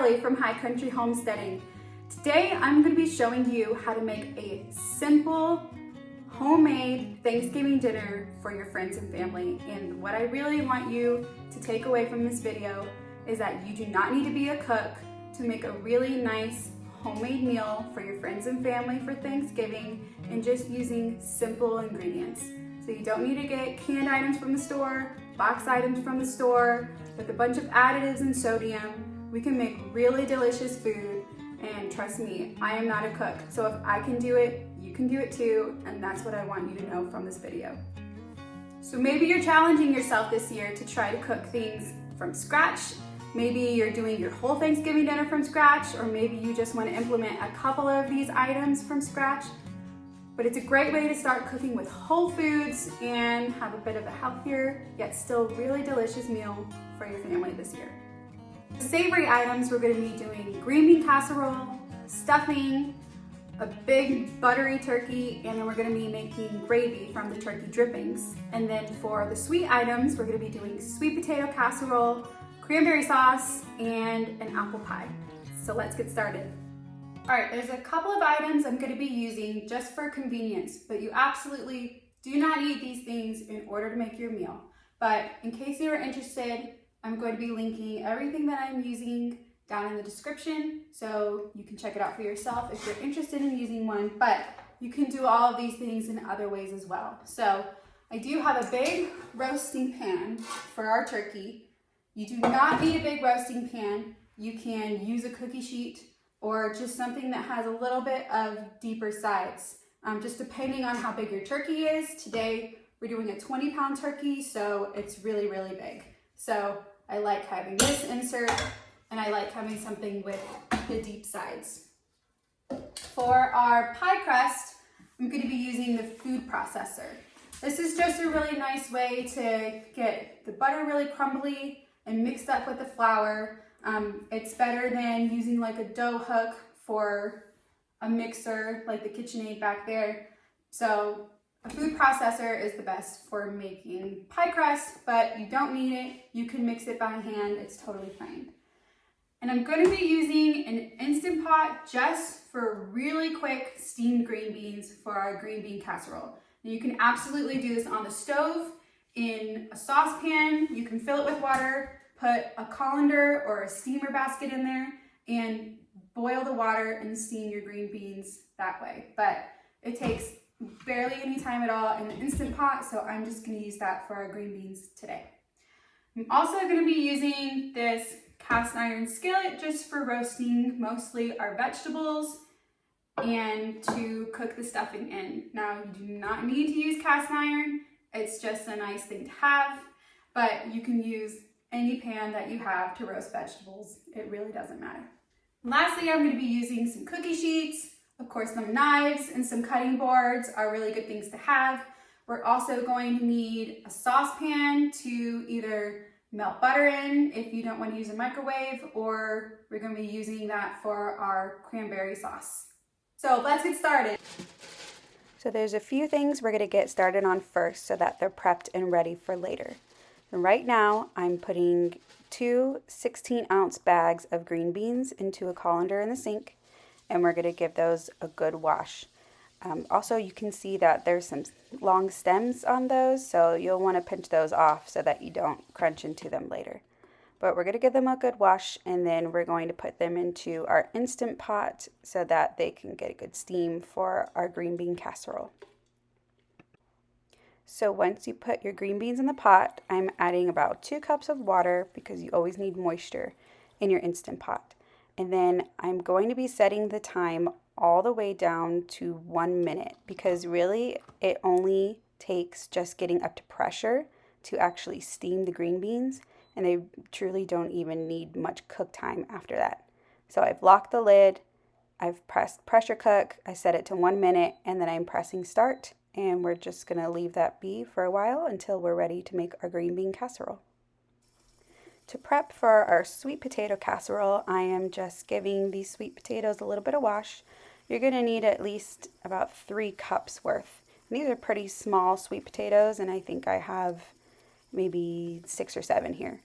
Carly from High Country Homesteading. Today I'm going to be showing you how to make a simple homemade Thanksgiving dinner for your friends and family. And what I really want you to take away from this video is that you do not need to be a cook to make a really nice homemade meal for your friends and family for Thanksgiving and just using simple ingredients. So you don't need to get canned items from the store, box items from the store with a bunch of additives and sodium. We can make really delicious food, and trust me, I am not a cook. So if I can do it, you can do it too, and that's what I want you to know from this video. So maybe you're challenging yourself this year to try to cook things from scratch. Maybe you're doing your whole Thanksgiving dinner from scratch, or maybe you just want to implement a couple of these items from scratch. But it's a great way to start cooking with whole foods and have a bit of a healthier, yet still really delicious meal for your family this year. The savory items, we're going to be doing green bean casserole, stuffing, a big buttery turkey, and then we're going to be making gravy from the turkey drippings. And then for the sweet items, we're going to be doing sweet potato casserole, cranberry sauce, and an apple pie. So let's get started. All right, there's a couple of items I'm going to be using just for convenience, but you absolutely do not need these things in order to make your meal. But in case you're interested, I'm going to be linking everything that I'm using down in the description, so you can check it out for yourself if you're interested in using one, but you can do all of these things in other ways as well. So I do have a big roasting pan for our turkey. You do not need a big roasting pan. You can use a cookie sheet or just something that has a little bit of deeper sides, just depending on how big your turkey is. Today, we're doing a 20-pound turkey, so it's really, really big. So I like having this insert, and I like having something with the deep sides. For our pie crust, I'm going to be using the food processor. This is just a really nice way to get the butter really crumbly and mixed up with the flour. It's better than using like a dough hook for a mixer like the KitchenAid back there. So a food processor is the best for making pie crust, but you don't need it. You can mix it by hand. It's totally fine. And I'm going to be using an Instant Pot just for really quick steamed green beans for our green bean casserole. Now you can absolutely do this on the stove, in a saucepan. You can fill it with water, put a colander or a steamer basket in there, and boil the water and steam your green beans that way. But it takes barely any time at all in the Instant Pot, so I'm just going to use that for our green beans today. I'm also going to be using this cast iron skillet just for roasting mostly our vegetables and to cook the stuffing in. Now, you do not need to use cast iron. It's just a nice thing to have, but you can use any pan that you have to roast vegetables. It really doesn't matter. Lastly, I'm going to be using some cookie sheets. Of course, some knives and some cutting boards are really good things to have. We're also going to need a saucepan to either melt butter in if you don't want to use a microwave, or we're going to be using that for our cranberry sauce. So let's get started. So there's a few things we're going to get started on first so that they're prepped and ready for later. And right now, I'm putting 2 16-ounce bags of green beans into a colander in the sink, and we're going to give those a good wash. Also, you can see that there's some long stems on those, so you'll want to pinch those off so that you don't crunch into them later. But we're going to give them a good wash, and then we're going to put them into our Instant Pot so that they can get a good steam for our green bean casserole. So once you put your green beans in the pot, I'm adding about 2 cups of water because you always need moisture in your Instant Pot. And then I'm going to be setting the time all the way down to 1 minute because really it only takes just getting up to pressure to actually steam the green beans, and they truly don't even need much cook time after that. So I've locked the lid, I've pressed pressure cook, I set it to 1 minute, and then I'm pressing start, and we're just going to leave that be for a while until we're ready to make our green bean casserole. To prep for our sweet potato casserole, I am just giving these sweet potatoes a little bit of wash. You're going to need at least about 3 cups worth. And these are pretty small sweet potatoes, and I think I have maybe 6 or 7 here.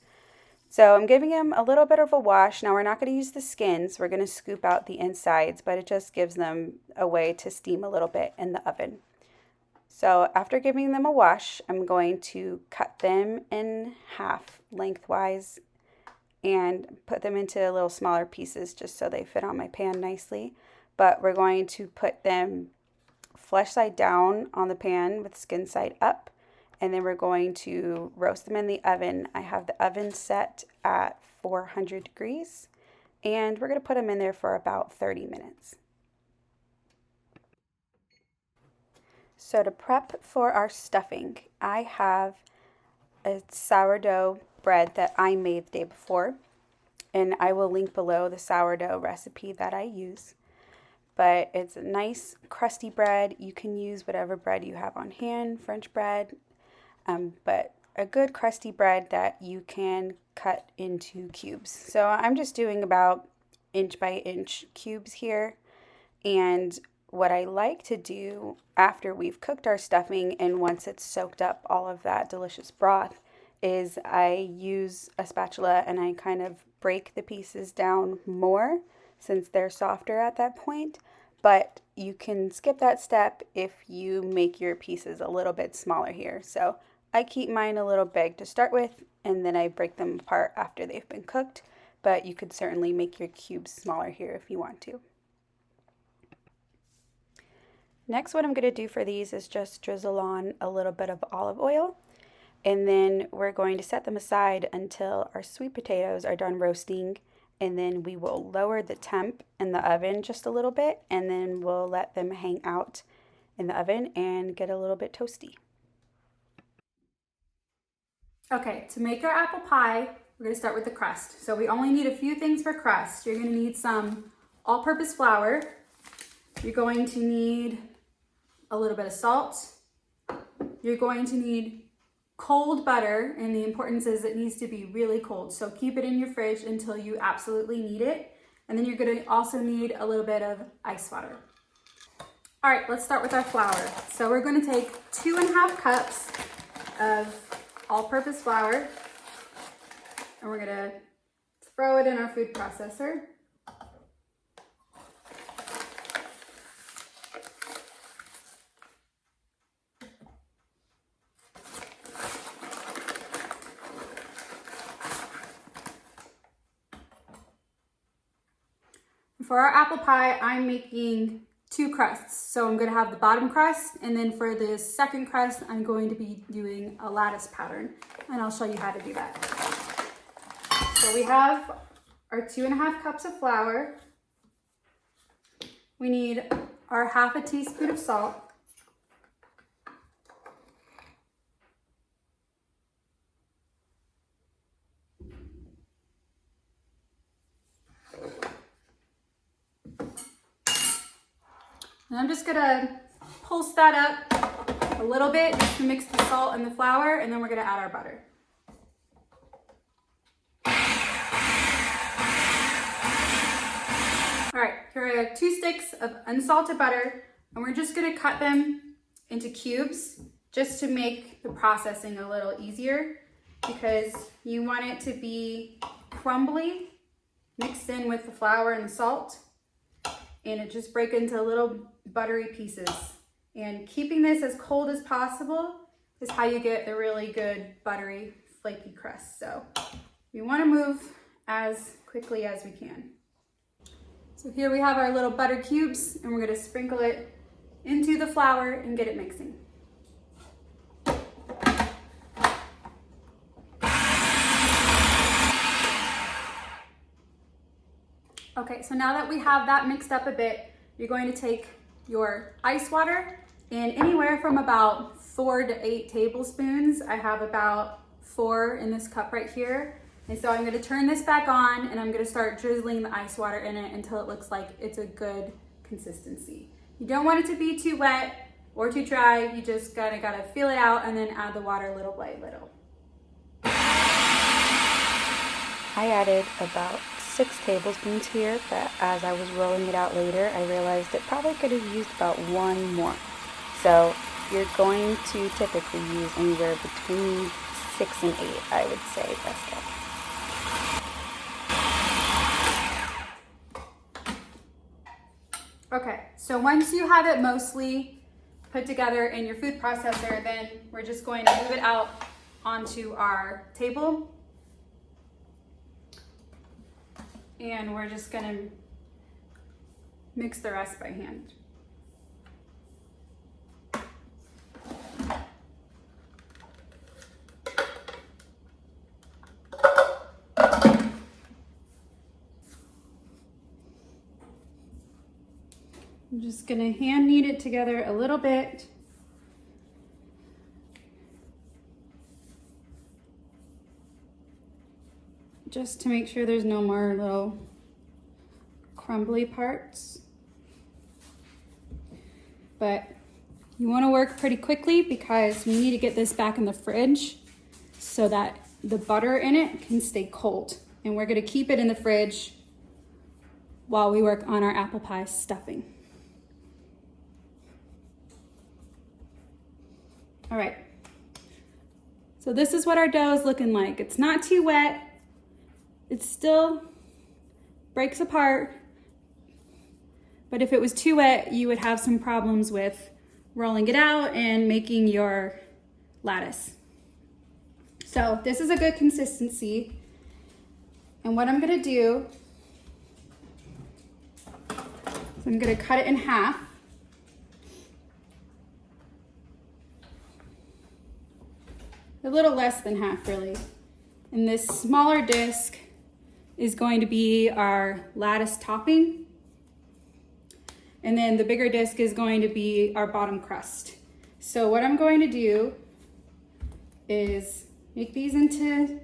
So I'm giving them a little bit of a wash. Now we're not going to use the skins. We're going to scoop out the insides, but it just gives them a way to steam a little bit in the oven. So after giving them a wash, I'm going to cut them in half lengthwise and put them into little smaller pieces just so they fit on my pan nicely. But we're going to put them flesh side down on the pan with skin side up, and then we're going to roast them in the oven. I have the oven set at 400 degrees, and we're going to put them in there for about 30 minutes. So to prep for our stuffing, I have a sourdough bread that I made the day before, and I will link below the sourdough recipe that I use. But it's a nice crusty bread. You can use whatever bread you have on hand, French bread, but a good crusty bread that you can cut into cubes. So I'm just doing about inch by inch cubes here. And what I like to do after we've cooked our stuffing and once it's soaked up all of that delicious broth is I use a spatula and I kind of break the pieces down more since they're softer at that point. But you can skip that step if you make your pieces a little bit smaller here. So I keep mine a little big to start with, and then I break them apart after they've been cooked. But you could certainly make your cubes smaller here if you want to. Next, what I'm going to do for these is just drizzle on a little bit of olive oil. And then we're going to set them aside until our sweet potatoes are done roasting. And then we will lower the temp in the oven just a little bit. And then we'll let them hang out in the oven and get a little bit toasty. Okay, to make our apple pie, we're going to start with the crust. So we only need a few things for crust. You're going to need some all-purpose flour. You're going to need a little bit of salt. You're going to need cold butter, and the importance is it needs to be really cold. So keep it in your fridge until you absolutely need it. And then you're going to also need a little bit of ice water. All right, let's start with our flour. So we're going to take 2.5 cups of all-purpose flour, and we're going to throw it in our food processor. For our apple pie, I'm making 2 crusts. So I'm going to have the bottom crust, and then for the second crust, I'm going to be doing a lattice pattern, and I'll show you how to do that. So we have our 2.5 cups of flour. We need our 1/2 teaspoon of salt. And I'm just gonna pulse that up a little bit just to mix the salt and the flour, and then we're gonna add our butter. All right, here are 2 sticks of unsalted butter, and we're just gonna cut them into cubes just to make the processing a little easier, because you want it to be crumbly mixed in with the flour and the salt, and it just break into little buttery pieces. And keeping this as cold as possible is how you get the really good buttery flaky crust. So we want to move as quickly as we can. So here we have our little butter cubes, and we're going to sprinkle it into the flour and get it mixing. Okay, so now that we have that mixed up a bit, you're going to take your ice water, and anywhere from about 4 to 8 tablespoons. I have about 4 in this cup right here. And so I'm going to turn this back on, and I'm going to start drizzling the ice water in it until it looks like it's a good consistency. You don't want it to be too wet or too dry. You just gotta feel it out and then add the water little by little. I added about 6 tablespoons here, but as I was rolling it out later, I realized it probably could have used about 1 more. So you're going to typically use anywhere between 6 and 8, I would say, best guess. Okay, so once you have it mostly put together in your food processor, then we're just going to move it out onto our table. And we're just gonna mix the rest by hand. I'm just gonna hand knead it together a little bit. Just to make sure there's no more little crumbly parts. But you want to work pretty quickly because we need to get this back in the fridge so that the butter in it can stay cold. And we're going to keep it in the fridge while we work on our apple pie stuffing. All right, so this is what our dough is looking like. It's not too wet. It still breaks apart, but if it was too wet, you would have some problems with rolling it out and making your lattice. So this is a good consistency. And what I'm gonna do is I'm gonna cut it in half. A little less than half, really. And this smaller disc is going to be our lattice topping. And then the bigger disc is going to be our bottom crust. So what I'm going to do is make these into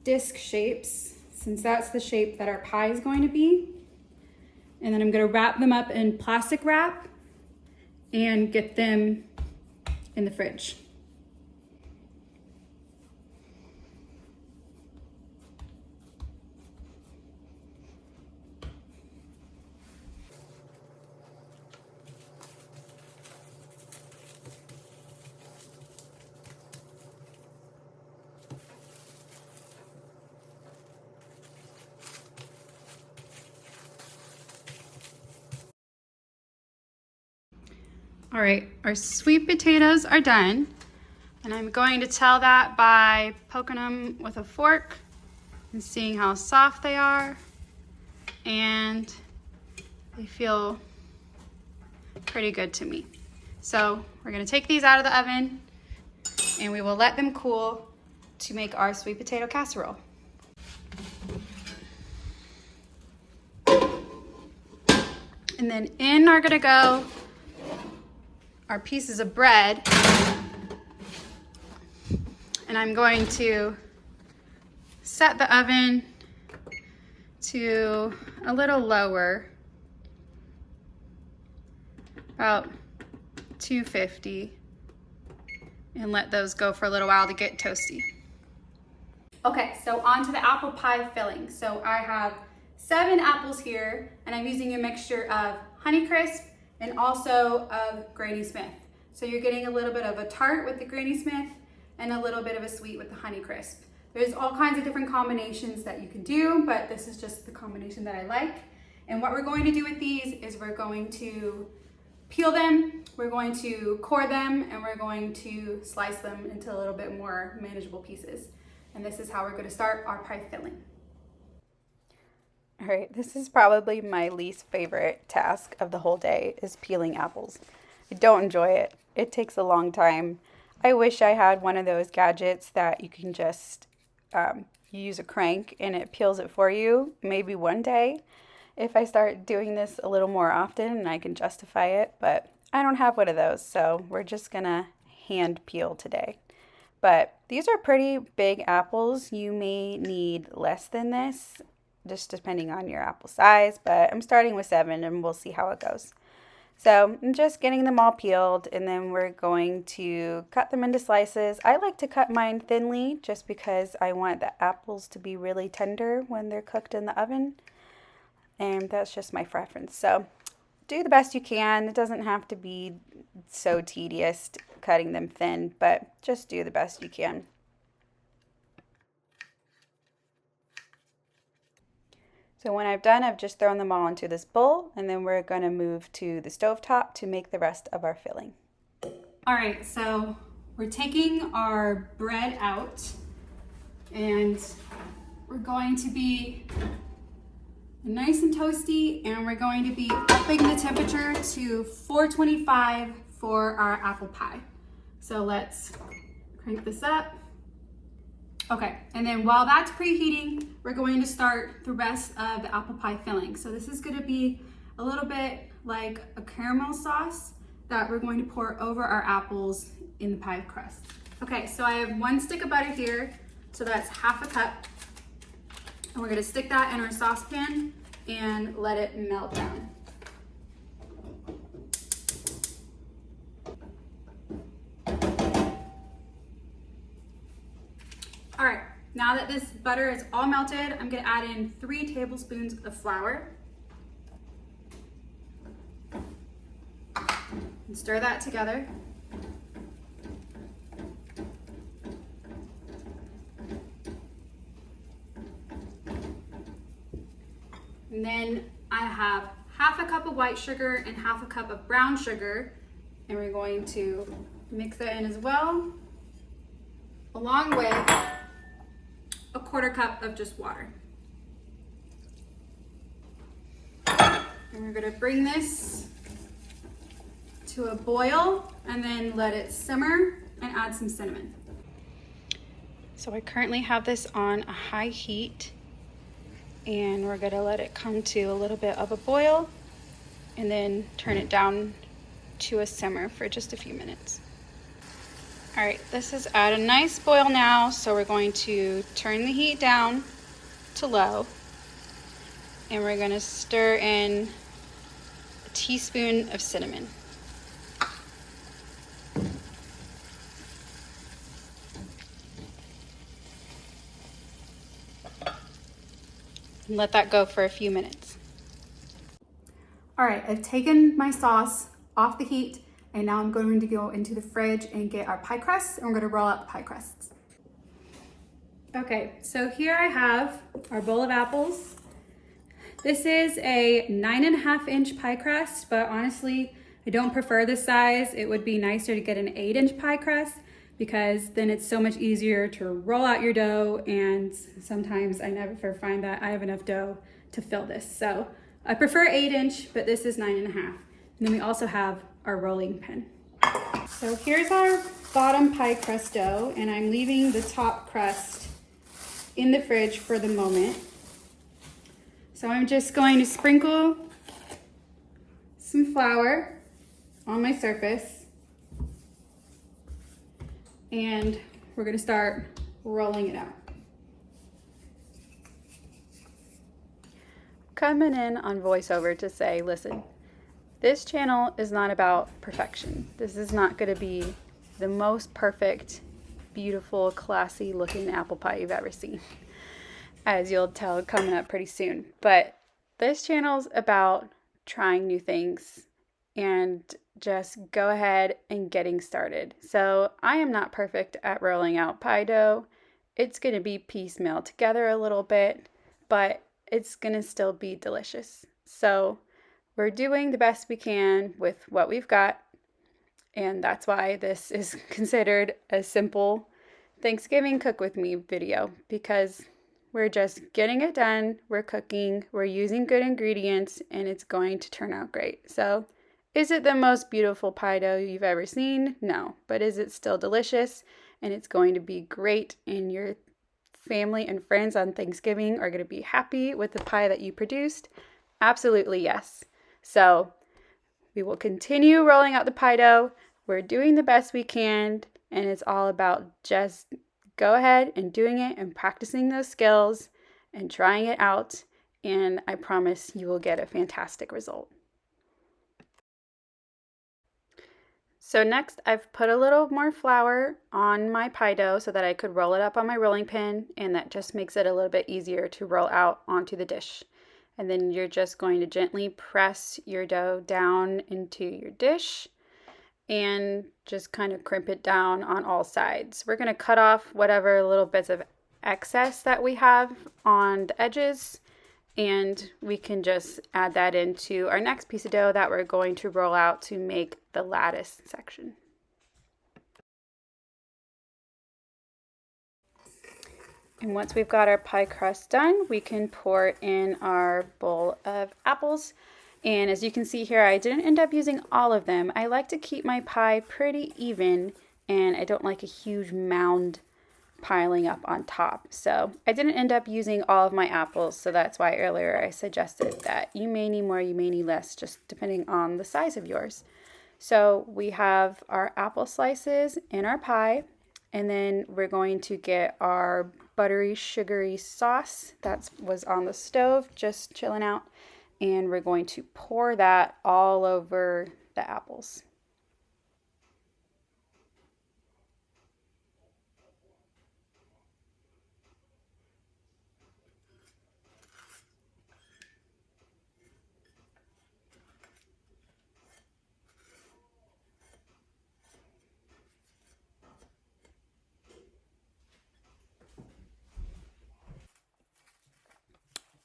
disc shapes, since that's the shape that our pie is going to be. And then I'm going to wrap them up in plastic wrap and get them in the fridge. All right, our sweet potatoes are done, and I'm going to tell that by poking them with a fork and seeing how soft they are, and they feel pretty good to me. So we're gonna take these out of the oven and we will let them cool to make our sweet potato casserole. And then in are gonna go our pieces of bread, and I'm going to set the oven to a little lower, about 250, and let those go for a little while to get toasty. Okay, so on to the apple pie filling. So I have 7 apples here, and I'm using a mixture of Honeycrisp and also of Granny Smith. So you're getting a little bit of a tart with the Granny Smith and a little bit of a sweet with the Honeycrisp. There's all kinds of different combinations that you can do, but this is just the combination that I like. And what we're going to do with these is we're going to peel them, we're going to core them, and we're going to slice them into a little bit more manageable pieces. And this is how we're gonna start our pie filling. All right, this is probably my least favorite task of the whole day, is peeling apples. I don't enjoy it. It takes a long time. I wish I had one of those gadgets that you can just you use a crank and it peels it for you. Maybe one day if I start doing this a little more often and I can justify it, but I don't have one of those, so we're just gonna hand peel today. But these are pretty big apples. You may need less than this, just depending on your apple size, but I'm starting with 7 and we'll see how it goes. So I'm just getting them all peeled, and then we're going to cut them into slices. I like to cut mine thinly just because I want the apples to be really tender when they're cooked in the oven, and that's just my preference. So do the best you can. It doesn't have to be so tedious cutting them thin, but just do the best you can. So when I've done, I've just thrown them all into this bowl, and then we're going to move to the stovetop to make the rest of our filling. All right, so we're taking our bread out, and we're going to be nice and toasty, and we're going to be upping the temperature to 425 for our apple pie. So let's crank this up. Okay, and then while that's preheating, we're going to start the rest of the apple pie filling. So this is gonna be a little bit like a caramel sauce that we're going to pour over our apples in the pie crust. Okay, so I have 1 stick of butter here, so that's half a cup. And we're gonna stick that in our saucepan and let it melt down. All right, now that this butter is all melted, I'm gonna add in 3 tablespoons of flour. And stir that together. And then I have half a cup of white sugar and half a cup of brown sugar, and we're going to mix that in as well, along with a 1/4 cup of just water. And we're gonna bring this to a boil and then let it simmer and add some cinnamon. So I currently have this on a high heat, and we're gonna let it come to a little bit of a boil and then turn it down to a simmer for just a few minutes. All right, this is at a nice boil now, so we're going to turn the heat down to low, and we're gonna stir in a teaspoon of cinnamon. And let that go for a few minutes. All right, I've taken my sauce off the heat, and now I'm going to go into the fridge and get our pie crusts, and we're gonna roll out the pie crusts. Okay, so here I have our bowl of apples. This is a 9.5 inch pie crust, but honestly, I don't prefer this size. It would be nicer to get an 8 inch pie crust, because then it's so much easier to roll out your dough, and sometimes I never find that I have enough dough to fill this. So I prefer 8 inch, but this is 9.5. And then we also have our rolling pin. So here's our bottom pie crust dough, and I'm leaving the top crust in the fridge for the moment. So I'm just going to sprinkle some flour on my surface, and we're gonna start rolling it out. Coming in on voiceover to say, listen, this channel is not about perfection. This is not gonna be the most perfect, beautiful, classy looking apple pie you've ever seen, as you'll tell coming up pretty soon. But this channel's about trying new things and just go ahead and getting started. So I am not perfect at rolling out pie dough. It's gonna be piecemeal together a little bit, but it's gonna still be delicious. So we're doing the best we can with what we've got, and that's why this is considered a simple Thanksgiving cook with me video, because we're just getting it done, we're cooking, we're using good ingredients, and it's going to turn out great. So is it the most beautiful pie dough you've ever seen? No, but is it still delicious? And it's going to be great, and your family and friends on Thanksgiving are going to be happy with the pie that you produced? Absolutely yes. So we will continue rolling out the pie dough. We're doing the best we can, and it's all about just go ahead and doing it and practicing those skills and trying it out, and I promise you will get a fantastic result. So next, I've put a little more flour on my pie dough so that I could roll it up on my rolling pin, and that just makes it a little bit easier to roll out onto the dish. And then you're just going to gently press your dough down into your dish and just kind of crimp it down on all sides. We're going to cut off whatever little bits of excess that we have on the edges, and we can just add that into our next piece of dough that we're going to roll out to make the lattice section. And once we've got our pie crust done, we can pour in our bowl of apples. And as you can see here, I didn't end up using all of them. I like to keep my pie pretty even, and I don't like a huge mound piling up on top. So I didn't end up using all of my apples, so that's why earlier I suggested that you may need more, you may need less, just depending on the size of yours. So we have our apple slices in our pie, and then we're going to get our buttery, sugary sauce that was on the stove, just chilling out, and we're going to pour that all over the apples.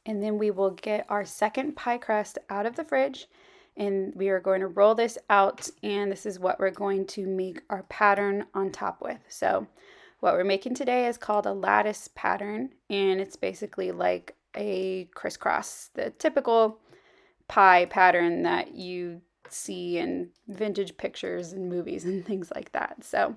And then we will get our second pie crust out of the fridge, and we are going to roll this out, and this is what we're going to make our pattern on top with. So what we're making today is called a lattice pattern, and it's basically like a crisscross, the typical pie pattern that you see in vintage pictures and movies and things like that. So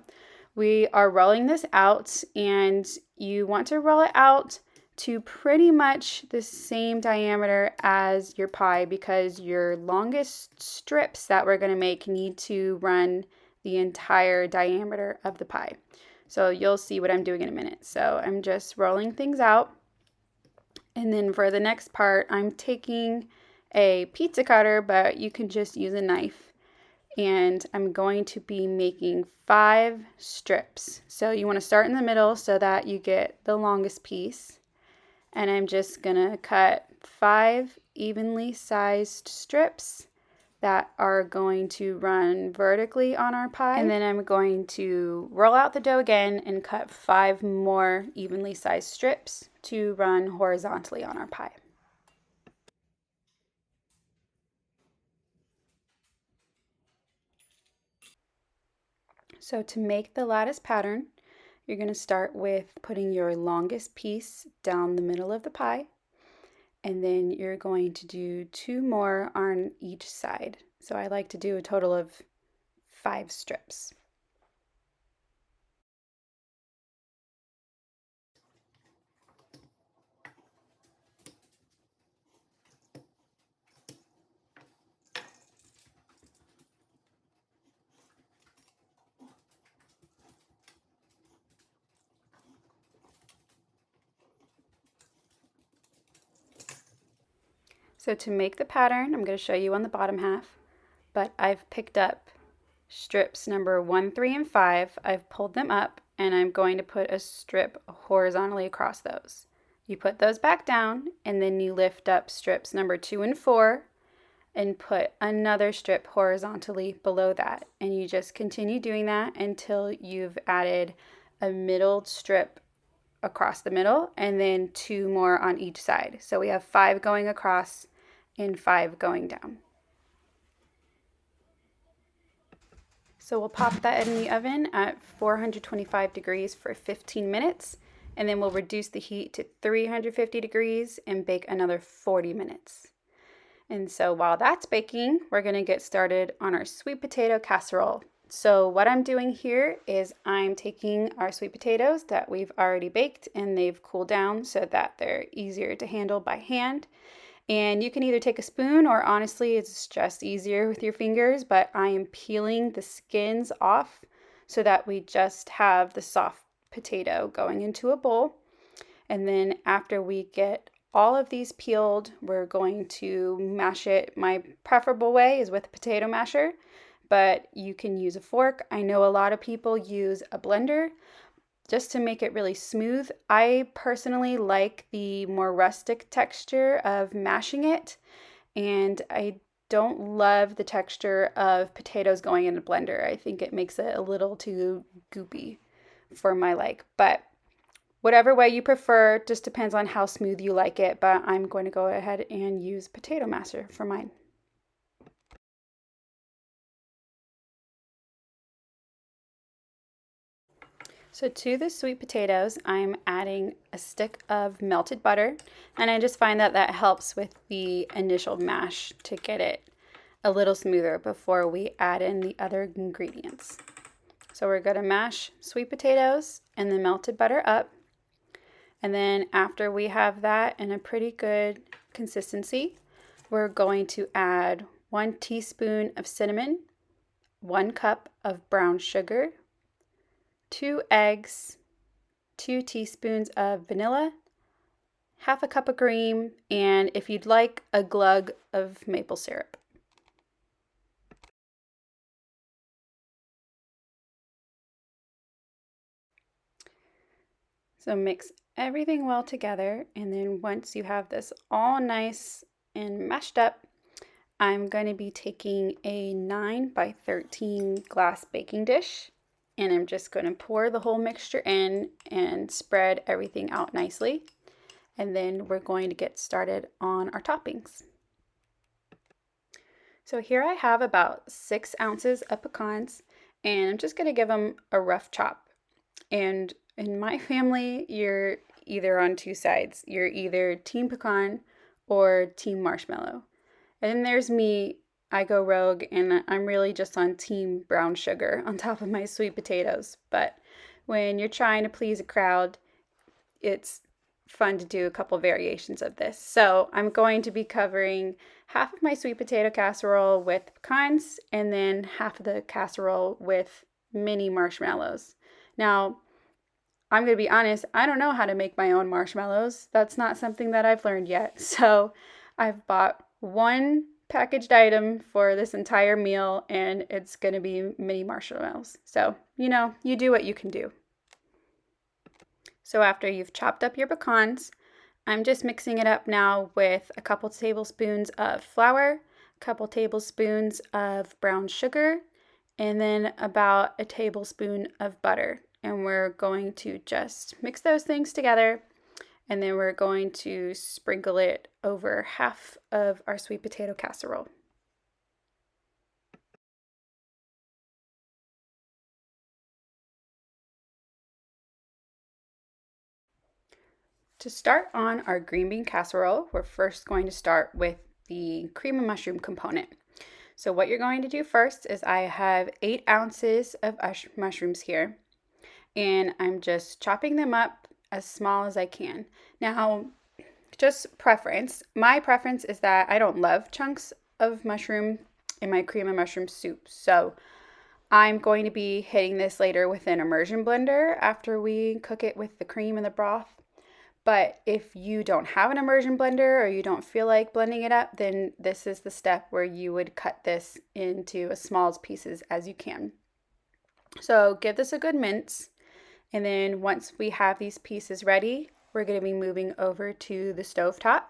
we are rolling this out, and you want to roll it out to pretty much the same diameter as your pie, because your longest strips that we're going to make need to run the entire diameter of the pie. So you'll see what I'm doing in a minute. So I'm just rolling things out, and then for the next part I'm taking a pizza cutter, but you can just use a knife, and I'm going to be making 5 strips. So you want to start in the middle so that you get the longest piece. And I'm just gonna cut 5 evenly sized strips that are going to run vertically on our pie. And then I'm going to roll out the dough again and cut 5 more evenly sized strips to run horizontally on our pie. So to make the lattice pattern, you're going to start with putting your longest piece down the middle of the pie, and then you're going to do 2 more on each side. So I like to do a total of 5 strips. So to make the pattern, I'm going to show you on the bottom half, but I've picked up strips number 1, 3, and 5. I've pulled them up, and I'm going to put a strip horizontally across those. You put those back down, and then you lift up strips number 2 and 4 and put another strip horizontally below that. And you just continue doing that until you've added a middle strip across the middle, and then 2 more on each side. So we have 5 going across and 5 going down. So we'll pop that in the oven at 425 degrees for 15 minutes, and then we'll reduce the heat to 350 degrees and bake another 40 minutes. And so while that's baking, we're going to get started on our sweet potato casserole. So what I'm doing here is I'm taking our sweet potatoes that we've already baked, and they've cooled down so that they're easier to handle by hand. And you can either take a spoon, or honestly, it's just easier with your fingers, but I am peeling the skins off so that we just have the soft potato going into a bowl. And then after we get all of these peeled, we're going to mash it. My preferable way is with a potato masher, but you can use a fork. I know a lot of people use a blender just to make it really smooth. I personally like the more rustic texture of mashing it, and I don't love the texture of potatoes going in a blender. I think it makes it a little too goopy for my like. But Whatever way you prefer, just depends on how smooth you like it, but I'm going to go ahead and use potato masher for mine. So to the sweet potatoes, I'm adding a stick of melted butter, and I just find that that helps with the initial mash to get it a little smoother before we add in the other ingredients. So we're going to mash sweet potatoes and the melted butter up. And then after we have that in a pretty good consistency, we're going to add 1 teaspoon of cinnamon, 1 cup of brown sugar, 2 eggs, 2 teaspoons of vanilla, half a cup of cream, and if you'd like, a glug of maple syrup. So mix everything well together, and then once you have this all nice and mashed up, I'm going to be taking a 9 by 13 glass baking dish, and I'm just going to pour the whole mixture in and spread everything out nicely. And then we're going to get started on our toppings. So here I have about 6 ounces of pecans, and I'm just going to give them a rough chop. And in my family, you're either on two sides. You're either team pecan or team marshmallow. And then there's me, I go rogue, and I'm really just on team brown sugar on top of my sweet potatoes. But when you're trying to please a crowd, it's fun to do a couple variations of this. So I'm going to be covering half of my sweet potato casserole with pecans and then half of the casserole with mini marshmallows. Now, I'm going to be honest, I don't know how to make my own marshmallows. That's not something that I've learned yet. So I've bought 1 packaged item for this entire meal, and it's going to be mini marshmallows. So, you do what you can do. So after you've chopped up your pecans, I'm just mixing it up now with a couple tablespoons of flour, a couple tablespoons of brown sugar, and then about a tablespoon of butter. And we're going to just mix those things together, and then we're going to sprinkle it over half of our sweet potato casserole. To start on our green bean casserole, we're first going to start with the cream of mushroom component. So what you're going to do first is I have 8 ounces of mushrooms here, and I'm just chopping them up as small as I can. Now, just preference. My preference is that I don't love chunks of mushroom in my cream of mushroom soup. So I'm going to be hitting this later with an immersion blender after we cook it with the cream and the broth. But if you don't have an immersion blender or you don't feel like blending it up, then this is the step where you would cut this into as small pieces as you can. So give this a good mince. And then once we have these pieces ready, we're going to be moving over to the stovetop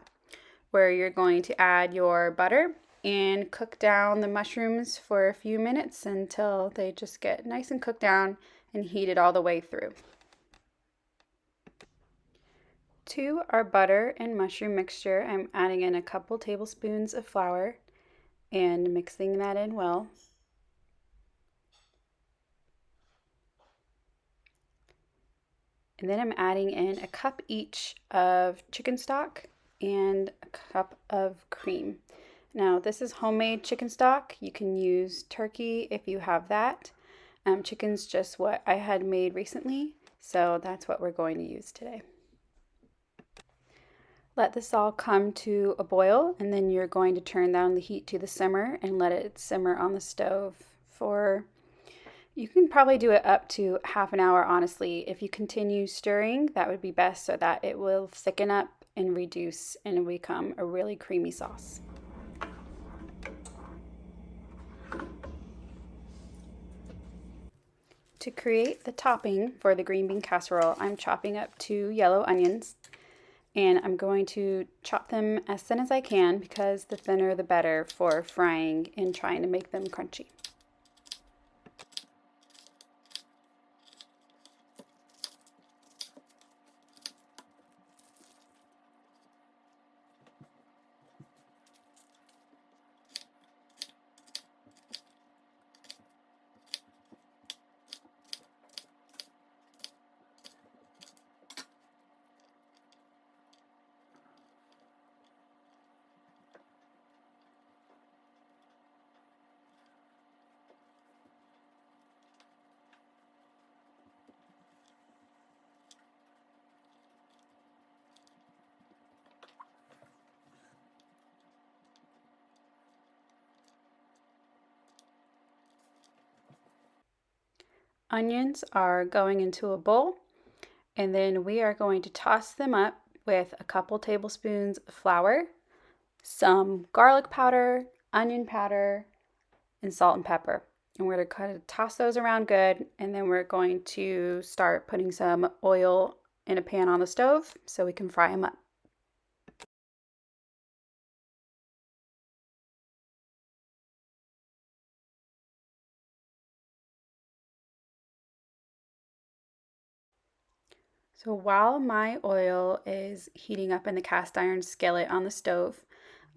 where you're going to add your butter and cook down the mushrooms for a few minutes until they just get nice and cooked down and heated all the way through. To our butter and mushroom mixture, I'm adding in a couple tablespoons of flour and mixing that in well. And then I'm adding in a cup each of chicken stock and a cup of cream. Now, this is homemade chicken stock. You can use turkey if you have that. Chicken's just what I had made recently, so that's what we're going to use today. Let this all come to a boil, and then you're going to turn down the heat to the simmer and let it simmer on the stove for, you can probably do it up to half an hour, honestly. If you continue stirring, that would be best so that it will thicken up and reduce and become a really creamy sauce. To create the topping for the green bean casserole, I'm chopping up 2 yellow onions. And I'm going to chop them as thin as I can because the thinner the better for frying and trying to make them crunchy. onions are going into a bowl, and then we are going to toss them up with a couple tablespoons of flour, some garlic powder, onion powder, and salt and pepper. And we're going to kind of toss those around good, and then we're going to start putting some oil in a pan on the stove so we can fry them up. So while my oil is heating up in the cast iron skillet on the stove,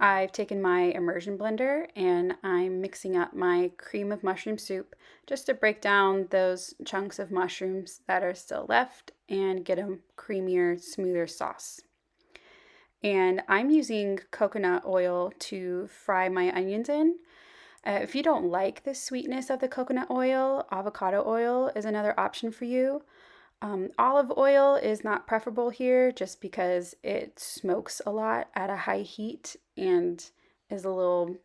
I've taken my immersion blender and I'm mixing up my cream of mushroom soup just to break down those chunks of mushrooms that are still left and get a creamier, smoother sauce. And I'm using coconut oil to fry my onions in. If you don't like the sweetness of the coconut oil, avocado oil is another option for you. Olive oil is not preferable here just because it smokes a lot at a high heat and is a little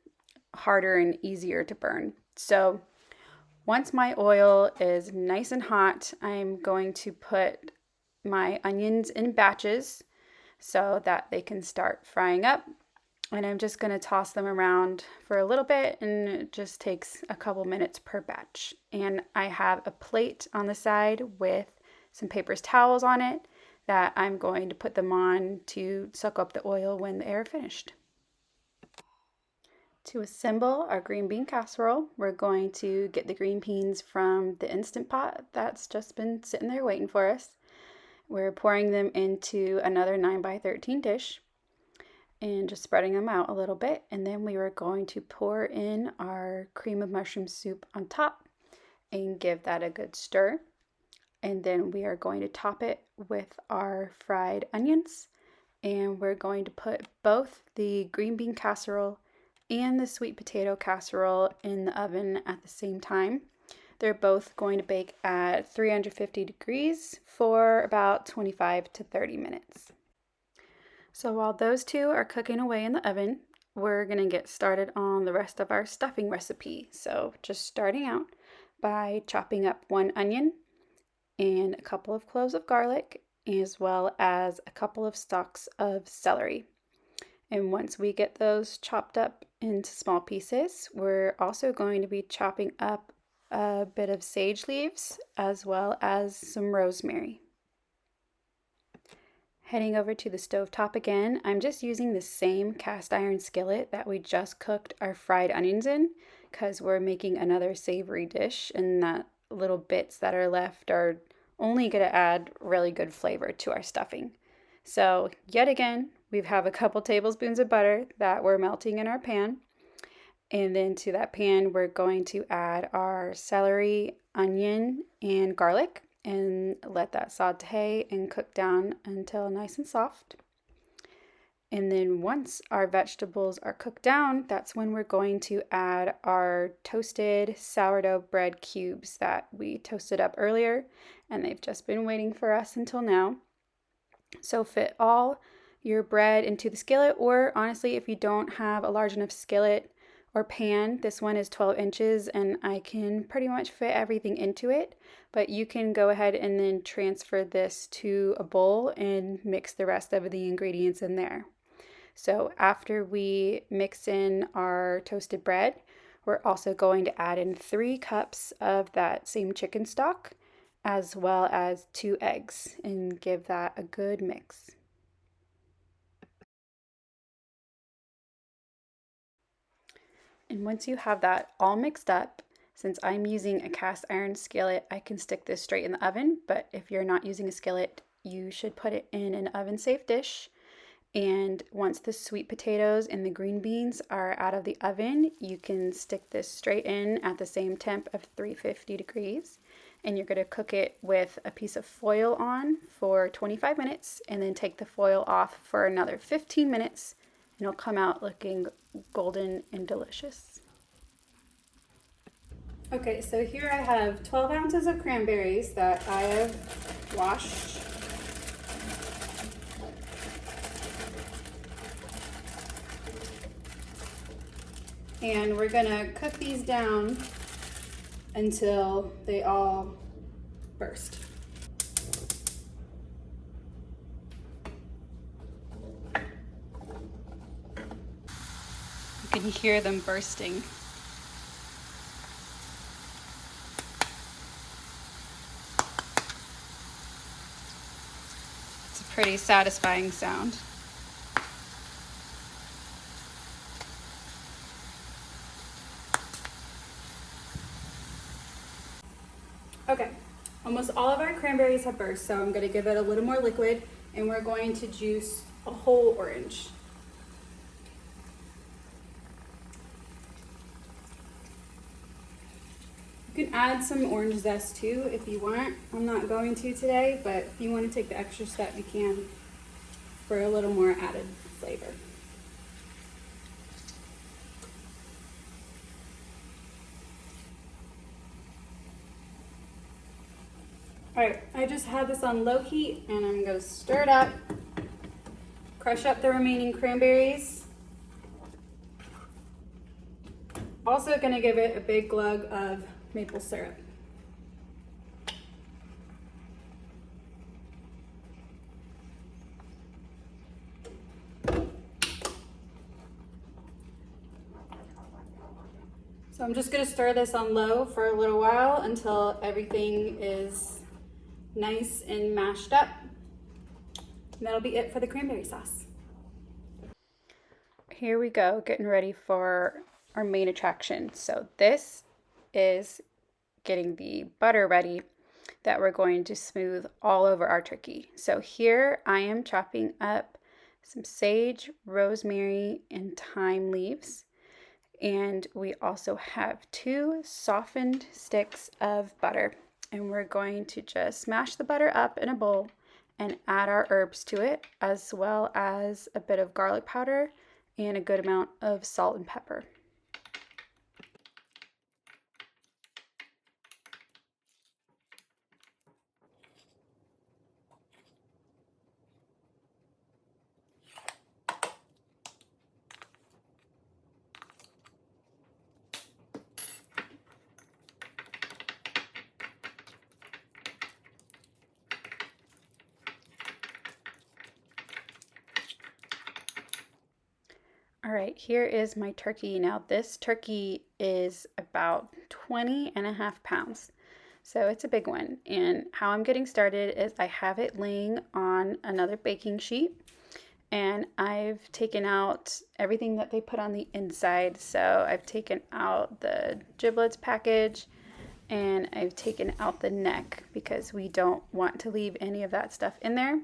harder and easier to burn. So once my oil is nice and hot, I'm going to put my onions in batches so that they can start frying up. And I'm just going to toss them around for a little bit, and it just takes a couple minutes per batch. And I have a plate on the side with some paper towels on it that I'm going to put them on to suck up the oil when they are finished. To assemble our green bean casserole, we're going to get the green beans from the Instant Pot that's just been sitting there waiting for us. We're pouring them into another 9x13 dish and just spreading them out a little bit. And then we were going to pour in our cream of mushroom soup on top and give that a good stir. And then we are going to top it with our fried onions. And we're going to put both the green bean casserole and the sweet potato casserole in the oven at the same time. They're both going to bake at 350 degrees for about 25 to 30 minutes. So while those two are cooking away in the oven, we're going to get started on the rest of our stuffing recipe. So just starting out by chopping up one onion and a couple of cloves of garlic, as well as a couple of stalks of celery. And once we get those chopped up into small pieces, we're also going to be chopping up a bit of sage leaves as well as some rosemary. Heading over to the stovetop again, I'm just using the same cast iron skillet that we just cooked our fried onions in, because we're making another savory dish, and that little bits that are left are only going to add really good flavor to our stuffing. So yet again, we have a couple tablespoons of butter that we're melting in our pan. And then to that pan, we're going to add our celery, onion, and garlic and let that saute and cook down until nice and soft. And then once our vegetables are cooked down, that's when we're going to add our toasted sourdough bread cubes that we toasted up earlier, and they've just been waiting for us until now. So fit all your bread into the skillet, or honestly, if you don't have a large enough skillet or pan, this one is 12 inches and I can pretty much fit everything into it, but you can go ahead and then transfer this to a bowl and mix the rest of the ingredients in there. So after we mix in our toasted bread, we're also going to add in 3 cups of that same chicken stock, as well as 2 eggs, and give that a good mix. And once you have that all mixed up, since I'm using a cast iron skillet, I can stick this straight in the oven, but if you're not using a skillet, you should put it in an oven-safe dish. And once the sweet potatoes and the green beans are out of the oven, you can stick this straight in at the same temp of 350 degrees. And you're going to cook it with a piece of foil on for 25 minutes and then take the foil off for another 15 minutes, and it'll come out looking golden and delicious. Okay, so here I have 12 ounces of cranberries that I have washed. And we're gonna cook these down until they all burst. You can hear them bursting. It's a pretty satisfying sound. Okay, almost all of our cranberries have burst, so I'm gonna give it a little more liquid, and we're going to juice a whole orange. You can add some orange zest too if you want. I'm not going to today, but if you want to take the extra step, you can for a little more added flavor. All right, I just had this on low heat and I'm gonna stir it up, crush up the remaining cranberries. Also gonna give it a big glug of maple syrup. So I'm just gonna stir this on low for a little while until everything is nice and mashed up. And that'll be it for the cranberry sauce. Here we go, getting ready for our main attraction. So this is getting the butter ready that we're going to smooth all over our turkey. So here I am chopping up some sage, rosemary, and thyme leaves. And we also have 2 softened sticks of butter. And we're going to just smash the butter up in a bowl and add our herbs to it, as well as a bit of garlic powder and a good amount of salt and pepper. All right, here is my turkey. Now this turkey is about 20.5 pounds. So it's a big one. And how I'm getting started is I have it laying on another baking sheet, and I've taken out everything that they put on the inside. So I've taken out the giblets package and I've taken out the neck because we don't want to leave any of that stuff in there.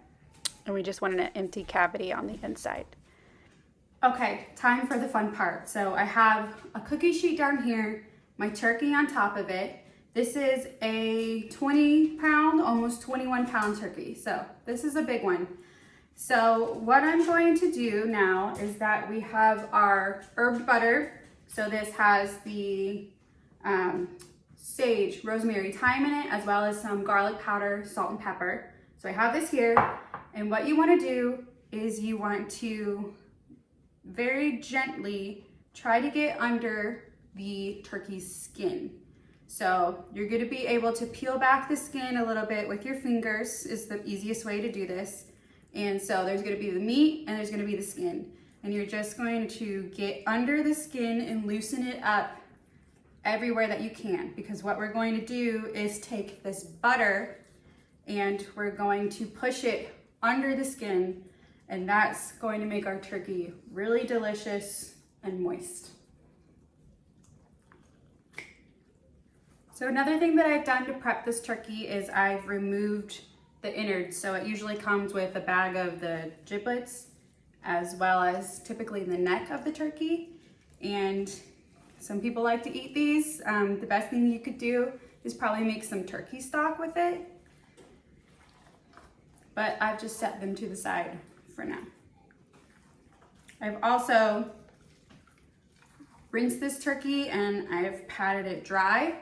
And we just want an empty cavity on the inside. Okay, time for the fun part. So I have a cookie sheet down here, my turkey on top of it. This is a 20-pound, almost 21-pound turkey. So this is a big one. So what I'm going to do now is that we have our herb butter. So this has the sage, rosemary, thyme in it, as well as some garlic powder, salt and pepper. So I have this here. And what you want to do is you want to very gently try to get under the turkey's skin. So you're going to be able to peel back the skin a little bit with your fingers is the easiest way to do this. And so there's going to be the meat and there's going to be the skin. And you're just going to get under the skin and loosen it up everywhere that you can, because what we're going to do is take this butter and we're going to push it under the skin, and that's going to make our turkey really delicious and moist. So another thing that I've done to prep this turkey is I've removed the innards. So it usually comes with a bag of the giblets, as well as typically the neck of the turkey. And some people like to eat these. The best thing you could do is probably make some turkey stock with it. But I've just set them to the side for now. I've also rinsed this turkey and I've patted it dry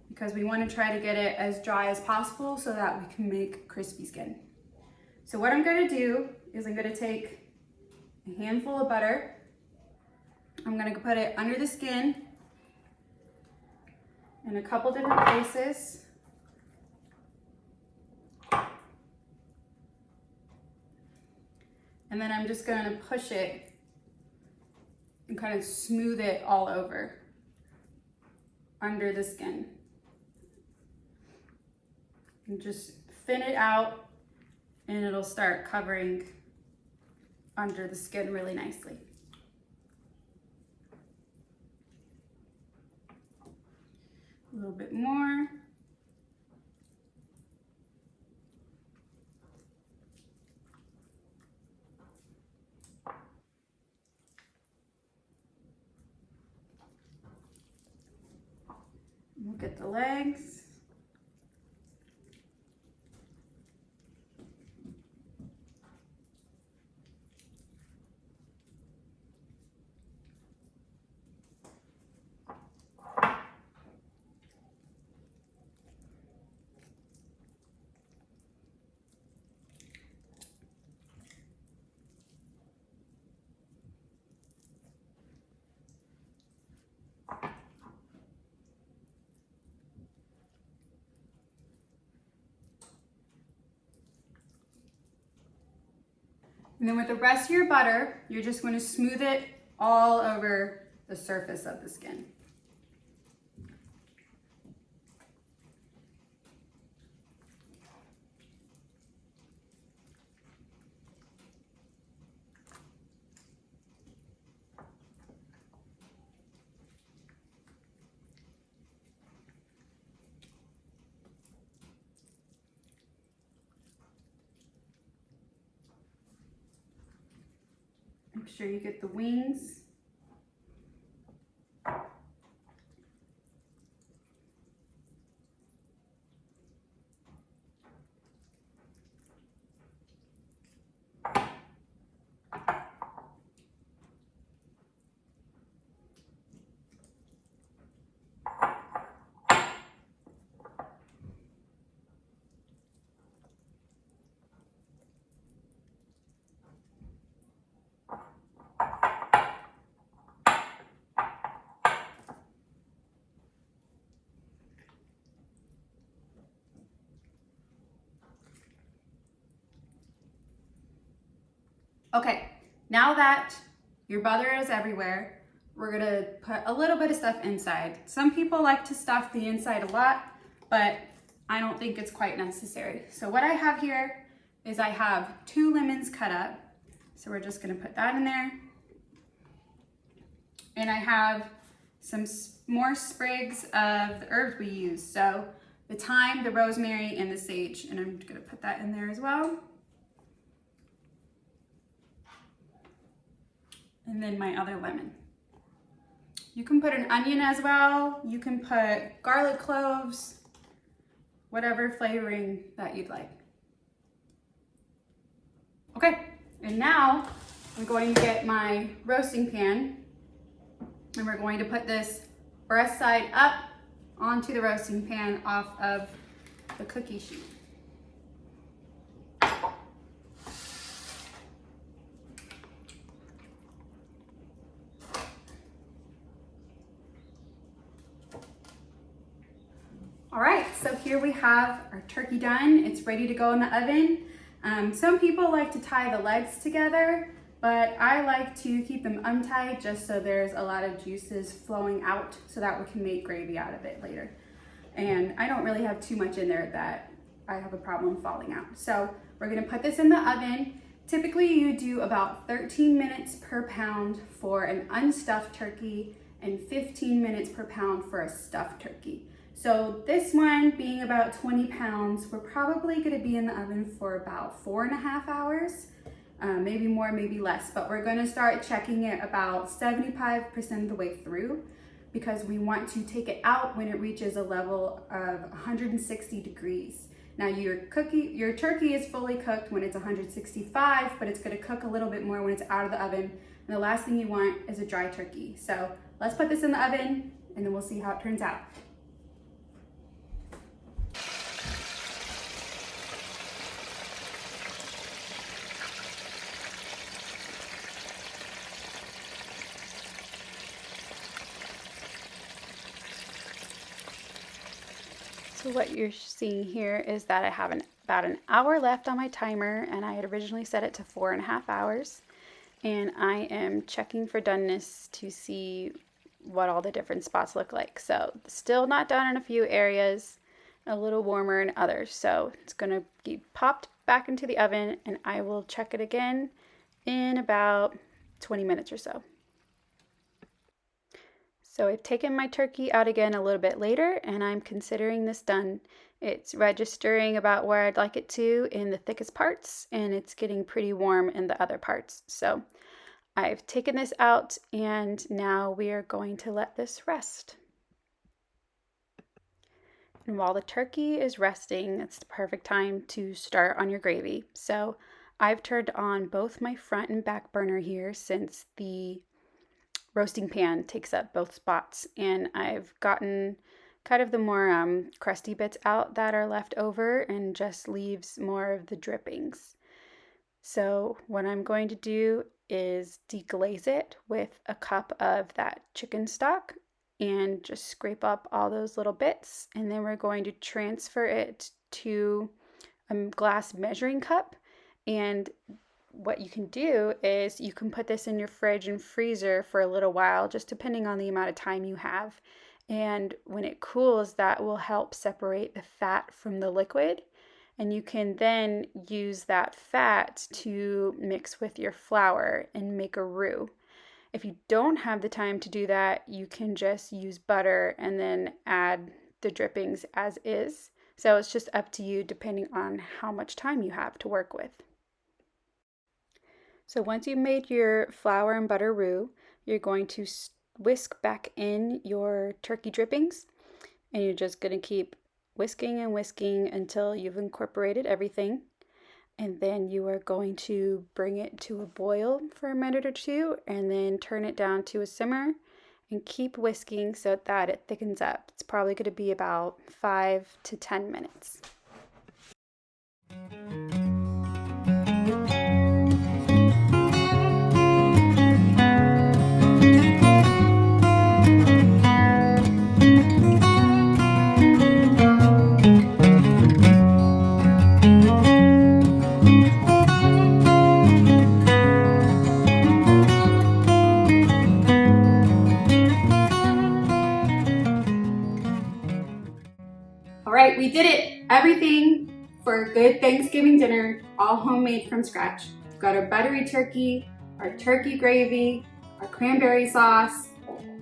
because we want to try to get it as dry as possible so that we can make crispy skin. So what I'm going to do is I'm going to take a handful of butter. I'm going to put it under the skin in a couple different places. And then I'm just gonna push it and kind of smooth it all over under the skin. And just thin it out and it'll start covering under the skin really nicely. A little bit more. Look at the legs. And then with the rest of your butter, you're just going to smooth it all over the surface of the skin. Make sure you get the wings. Okay, now that your butter is everywhere, we're gonna put a little bit of stuff inside. Some people like to stuff the inside a lot, but I don't think it's quite necessary. So what I have here is I have 2 lemons cut up. So we're just gonna put that in there. And I have some more sprigs of the herbs we use. So the thyme, the rosemary, and the sage. And I'm gonna put that in there as well. And then my other lemon. You can put an onion as well. You can put garlic cloves, whatever flavoring that you'd like. Okay, and now I'm going to get my roasting pan and we're going to put this breast side up onto the roasting pan off of the cookie sheet. All right, so here we have our turkey done. It's ready to go in the oven. Some people like to tie the legs together, but I like to keep them untied just so there's a lot of juices flowing out so that we can make gravy out of it later. And I don't really have too much in there that I have a problem falling out. So we're gonna put this in the oven. Typically you do about 13 minutes per pound for an unstuffed turkey and 15 minutes per pound for a stuffed turkey. So this one being about 20 pounds, we're probably gonna be in the oven for about 4.5 hours, maybe more, maybe less, but we're gonna start checking it about 75% of the way through because we want to take it out when it reaches a level of 160 degrees. Now your turkey is fully cooked when it's 165, but it's gonna cook a little bit more when it's out of the oven. And the last thing you want is a dry turkey. So let's put this in the oven and then we'll see how it turns out. So what you're seeing here is that I have an about an hour left on my timer, and I had originally set it to 4.5 hours. And I am checking for doneness to see what all the different spots look like. So still not done in a few areas, a little warmer in others. So it's going to be popped back into the oven, and I will check it again in about 20 minutes or so. So I've taken my turkey out again a little bit later, and I'm considering this done. It's registering about where I'd like it to in the thickest parts, and it's getting pretty warm in the other parts. So I've taken this out, and now we are going to let this rest. And while the turkey is resting, it's the perfect time to start on your gravy. So I've turned on both my front and back burner here, since the roasting pan takes up both spots, and I've gotten kind of the more crusty bits out that are left over and just leaves more of the drippings. So what I'm going to do is deglaze it with a cup of that chicken stock and just scrape up all those little bits, and then we're going to transfer it to a glass measuring cup. And what you can do is you can put this in your fridge and freezer for a little while, just depending on the amount of time you have. And when it cools, that will help separate the fat from the liquid. And you can then use that fat to mix with your flour and make a roux. If you don't have the time to do that, you can just use butter and then add the drippings as is. So it's just up to you depending on how much time you have to work with. So once you've made your flour and butter roux, you're going to whisk back in your turkey drippings, and you're just going to keep whisking and whisking until you've incorporated everything. And then you are going to bring it to a boil for a minute or two, and then turn it down to a simmer and keep whisking so that it thickens up. It's probably going to be about 5 to 10 minutes. All right, we did it. Everything for a good Thanksgiving dinner, all homemade from scratch. We've got our buttery turkey, our turkey gravy, our cranberry sauce,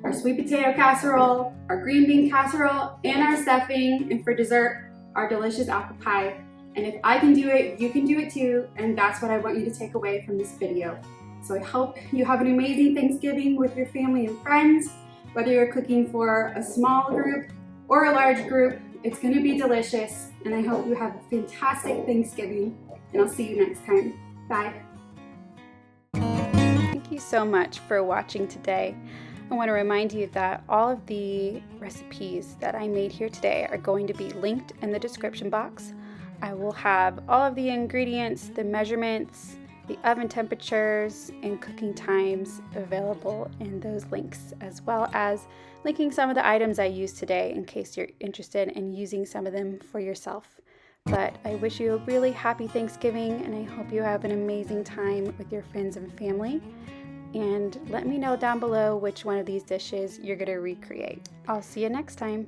our sweet potato casserole, our green bean casserole, and our stuffing, and for dessert, our delicious apple pie. And if I can do it, you can do it too, and that's what I want you to take away from this video. So I hope you have an amazing Thanksgiving with your family and friends, whether you're cooking for a small group or a large group. It's going to be delicious, and I hope you have a fantastic Thanksgiving, and I'll see you next time. Bye. Thank you so much for watching today. I want to remind you that all of the recipes that I made here today are going to be linked in the description box. I will have all of the ingredients, the measurements, the oven temperatures, and cooking times available in those links, as well as linking some of the items I used today in case you're interested in using some of them for yourself. But I wish you a really happy Thanksgiving, and I hope you have an amazing time with your friends and family. And let me know down below which one of these dishes you're going to recreate. I'll see you next time.